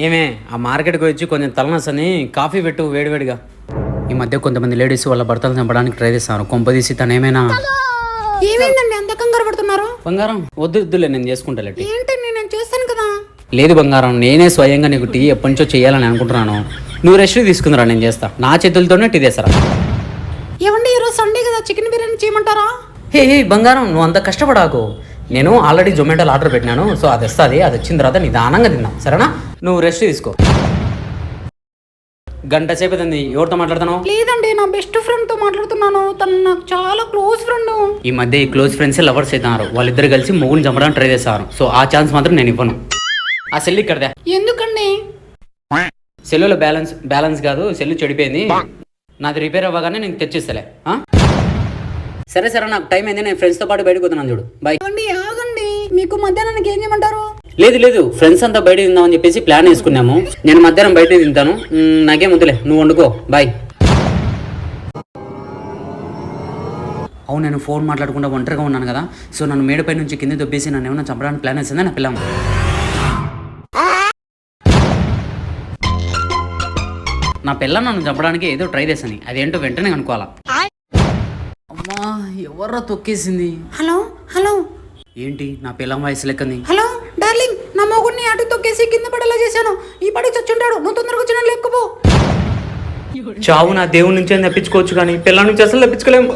ఏమే ఆ మార్కెట్కి వచ్చి కొంచెం తలనసని కాఫీ పెట్టు వేడివేడిగా. ఈ మధ్య కొంతమంది లేడీస్ వాళ్ళ భర్తలు చంపడానికి ట్రై చేస్తారు. కొంపదీసి తను ఏమైనా ఏమైందండి అంత కంగారు పడుతున్నారు? బంగారం వద్దులే, నేను చేసుకుంటా. ఏంటండి నేను చేస్తాను కదా. లేదు బంగారం, నేనే స్వయంగా నీకు టీ ఎప్పటి నుంచో చేయాలని అనుకుంటున్నాను. నువ్వు రెస్ట్ తీసుకుందిరా, నేను చేస్తా. నా చేతులతోనే టీ చేస్తారా. ఏమండి ఈరోజు సండే కదా, చికెన్ బిర్యానీ చేయమంటారా? హే బంగారం, నువ్వు అంత కష్టపడాకు. నేను ఆల్రెడీ జొమాటోలో ఆర్డర్ పెట్టినాను. సో అది వస్తుంది, అది వచ్చిన తర్వాత నిదానంగా తిన్నాం, సరేనా? నువ్వు రెస్ట్ తీసుకో. గంట సేపు అవుతుంది. ఎవరితో మాట్లాడుతున్నావు? లేదండి, నా బెస్ట్ ఫ్రెండ్ తో మాట్లాడుతున్నాను. తను నాకు చాలా క్లోజ్ ఫ్రెండ్. ఈ మధ్య ఈ క్లోజ్ ఫ్రెండ్స్ లవర్స్ అవుతున్నారు. వాళ్ళిద్దరు కలిసి మొగుని చంపడానికి ట్రై చేస్తారు. సో ఆ ఛాన్స్ మాత్రం నేను ఇవ్వను. ఆ సెల్ ఇక్కడదే. ఎందుకండి? సెల్లులో బ్యాలెన్స్ కాదు, సెల్లు చెడిపోయింది. నాది రిపేర్ అవ్వగానే నేను తెచ్చిస్తలే. సరే నాకు టైం అయింది. నేను ఫ్రెండ్స్తో పాటు బయటకు పోతున్నాను, చూడు. బాయ్. ఆగండి, మీకు మధ్యాహ్నానికి ఏం చేయమంటారు? లేదు ఫ్రెండ్స్ అంతా బయట తిందామని చెప్పేసి ప్లాన్ వేసుకున్నాము. నేను మధ్యాహ్నం బయట తింటాను. నాకేం వద్దులే, నువ్వు వండుకో. బాయ్. అవును, నేను ఫోన్ మాట్లాడకుండా ఒంటరిగా ఉన్నాను కదా. సో నన్ను మేడపై నుంచి కింద దొబ్బేసి నన్ను ఏమైనా చంపడానికి ప్లాన్ వేసిందా నా పిల్లమ్మ? నా పిల్ల నన్ను చంపడానికి ఏదో ట్రై చేశాను. అదేంటో వెంటనే కనుక్కోవాలా. అమ్మా, ఎవర్రా తొక్కేసింది? హలో ఏంటి నా పిల్లం వయసు లెక్కంది? హలో డార్లింగ్, నా మొగుడిని అటు తొక్కేసి కింద పడేలా చేశాను. ఈ పడి చచ్చుంటాడు. నువ్వు తొందరగా వచ్చిన లేకపో. చావు నా దేవుడి నుంచి తప్పించుకోవచ్చు, కానీ పిల్ల నుంచి అసలు తప్పించుకోలేము.